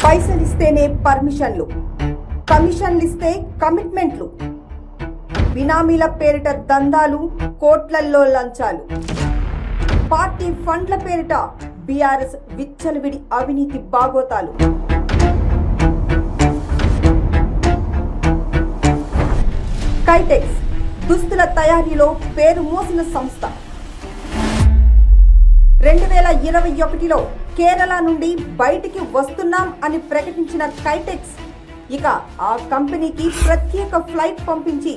పైసలిస్తేనే పర్మిషన్లు, కమిషన్లిస్తే కమిట్మెంట్లు, బినామీల పేరిట దందాలు, కోట్లల్లో లంచాలు, పార్టీ ఫండ్ల పేరిట బీఆర్ఎస్ విచ్చలవిడి అవినీతి బాగోతాలు. కైటెక్స్ దుస్తుల తయారీలో పేరు మోసిన సంస్థ 2021లో కేరళ నుండి బయటికి వస్తున్నాం అని ప్రకటించిన కైటెక్స్ ఇక ఆ కంపెనీకి ప్రత్యేక ఫ్లైట్ పంపించి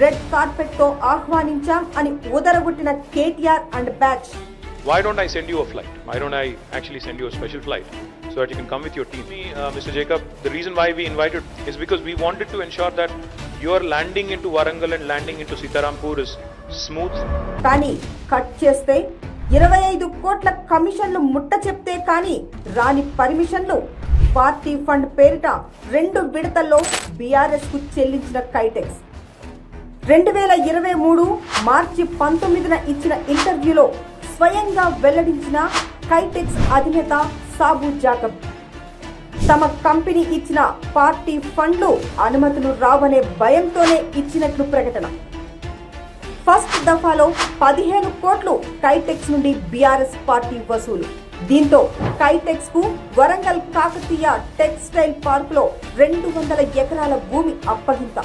రెడ్ కార్పెట్ తో ఆహ్వానించాం అని ఉదరగొట్టిన KTR and batch. Why don't I send you a flight? Why don't I actually send you a special flight so that you can come with your team? Mr. Jacob, the reason why we invited is because we wanted to ensure that your landing into Warangal and landing into Sitarampur is smooth. కానీ cut చేస్తే 25 కోట్ల కమిషన్లు ముట్ట చెప్తే కానీ రాని పర్మిషన్లు party fund పేరిట 2 విడతల్లో బీఆర్ఎస్ కు చెల్లించిన కైటెక్స్ 2023 మార్చి 19న ఇచ్చిన ఇంటర్వ్యూలో స్వయంగా వెల్లడించిన కైటెక్స్ అధినేత సాబు జాకబ్ తమ కంపెనీ ఇచ్చిన పార్టీ ఫండ్లు అనుమతులు రావనే భయంతోనే ఇచ్చినట్లు ప్రకటన. ఫస్ట్ దఫాలో 15 కోట్లు కైటెక్స్ నుండి బీఆర్ఎస్ పార్టీ వసూలు. దీంతో కైటెక్స్ కు వరంగల్ కాకతీయ టెక్స్టైల్ పార్క్ లో 200 ఎకరాల భూమి అప్పగింత.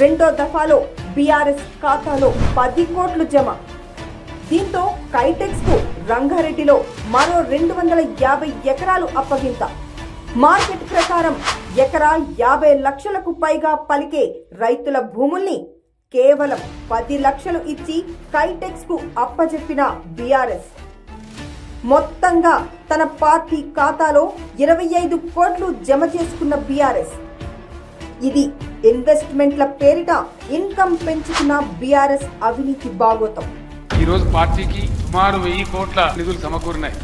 రెండో దఫాలో బీఆర్ఎస్ ఖాతాలో 10 కోట్లు జమ. దీంతో కైటెక్స్ కు రంగారెడ్డిలో మరో 250 ఎకరాలు అప్పగింత. మార్కెట్ ప్రకారం ఎకరా 50 లక్షలకు పైగా పలికే రైతుల భూముల్ని కేవలం 10 లక్షలు ఇచ్చి కైటెక్స్ కు అప్పజెప్పిన బీఆర్ఎస్ మొత్తంగా తన పార్టీ ఖాతాలో 25 కోట్లు జమ చేసుకున్న బీఆర్ఎస్. ఇది ఇన్వెస్ట్మెంట్ల పేరిట ఇన్కమ్ పెంచుకున్న బీఆర్ఎస్ అవినీతి బాగోతం. ఈ రోజు పార్టీకి సుమారు 1000 కోట్ల నిధులు సమకూరినాయి.